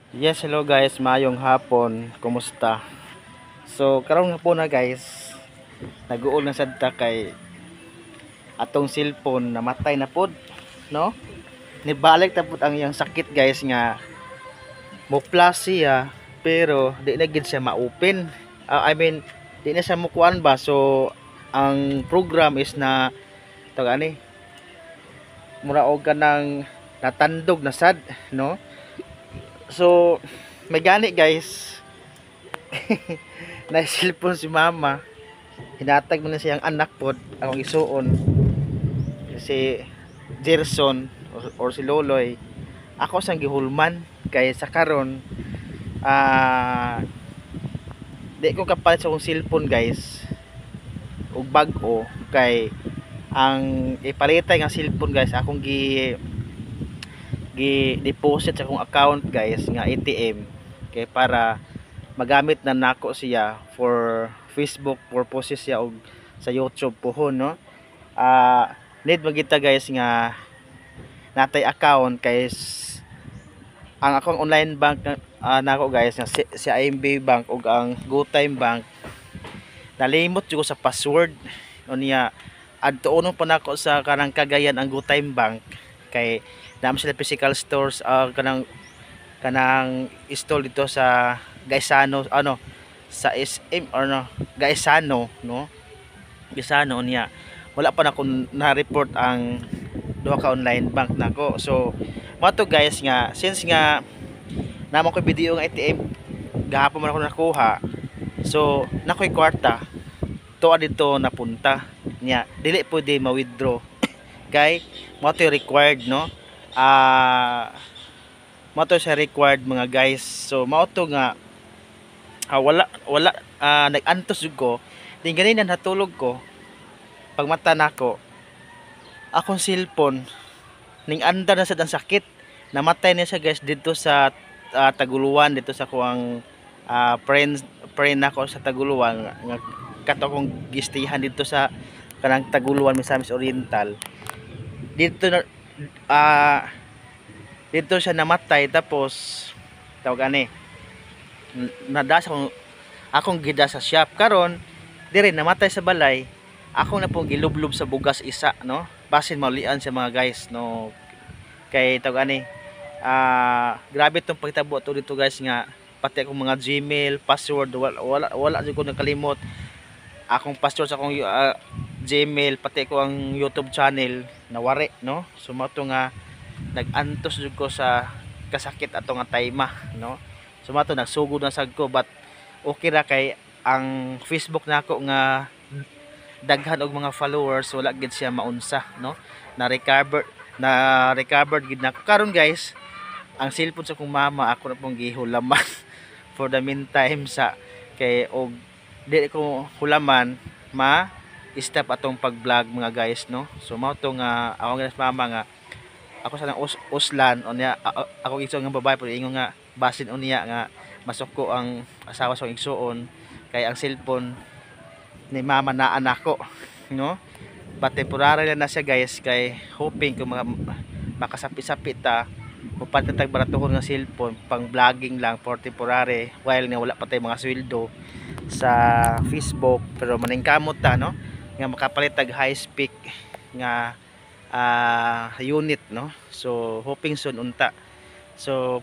Yes, hello guys, mayong hapon. Kumusta? So, karon nga po na guys, nag-uol na sad ta kay atong cellphone namatay na pod, no? Nibalik ta pod ang iyang sakit guys nga moplas siya pero di na gid siya ma-open. I mean, di na siya mukuan ba? So, ang program is na tawag ani, mura og kanang natandog na sad, no? So, may gani guys. Na cellphone si mama, hinatag mo na siyang anak pod akong isuon si Gerson or si Loloy. Ako sang gihulman kay sa karon di ko kapalit sa akong cellphone guys ug bag-o kay ang ipalitay nga cellphone guys akong gi deposit sa akong account guys nga ATM kay para magamit na nako siya for Facebook purposes siya og sa YouTube pohon, no. Need magita guys nga natay account kay ang akong online bank nako guys nga si IMB Bank ug ang GoTime Bank nalimot jud ko sa password unya adtuon pa nako sa kanang Cagayan ang GoTime Bank kay naman sila physical stores kanang install dito sa Gaisano sa SM or no Gaisano, no. Gaisano niya wala pa na akong na-report ang duha ka online bank nako. So mo to guys nga since nga naman ko video ng ATM gahapon man ako nakuha, so nakoy kwarta tuwa dito napunta niya dili pwede ma-withdraw kay mo to required, no. Mo to siya required mga guys. So mo to nga wala nag-antos jud ko din ganina natulog ko pagmata nako akong cellphone ning andar na sad ang sakit, namatay na siya guys dito sa Taguluan dito sa kuang friend nako sa Taguluan nga kato akong gistihan dito sa kanang Taguluan Misamis Oriental dito na dito siya namatay tapos tawag ani nadas akong gida sa shop karon dire namatay sa balay ako na pong gilublob sa bugas isa, no, basin maulian sa mga guys, no, kay tawag ani grabe tong pagtabo to dito guys nga pati akong mga Gmail password wala jud ko nakalimot akong password sa akong Gmail pati ko ang YouTube channel nawari, no. So mato nga nagantos jud ko sa kasakit ato nga tayma, no. So mato nagsugod na sad ko but okay ra kay ang Facebook nako nga daghan og mga followers wala gid siya maunsa, no. Na recovered gid nako karon guys. Ang cellphone sa kong mama ako na pong gihulaman for the meantime sa kay og di ko hulaman ma-stop atong pag-vlog mga guys, no. So mao to nga ako nga mama nga ako sa nang uslan unya ako igsoon nga babae pero ingon nga basin unya nga masuko ang asawa sa igsoon kay ang cellphone ni mama na anak ko, no. But temporary lang na siya guys kay hoping kung makasapi-sapi ta upat na tagbaratuhon nga cellphone pang vlogging lang for temporary while nga wala pa tay mga sweldo sa Facebook pero maningkamot ta, no, nga makapalit tag high spec nga unit, no. So hoping soon unta. So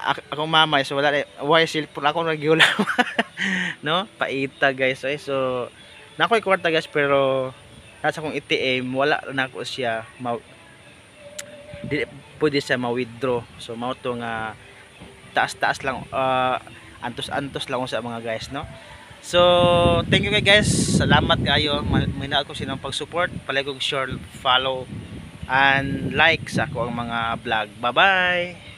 akong mama so wala why cellphone ako nagiulam no paita guys. So nakoy kwarta guys pero nasa akong ATM wala na ako siya di pwede siya ma-withdraw. So mao to nga taas-taas lang antos-antos lang sa mga guys, no. So thank you guys, salamat kayo minaot ko sinong pag-support palagi kog share, follow and like sa ako ang mga vlog. Bye bye.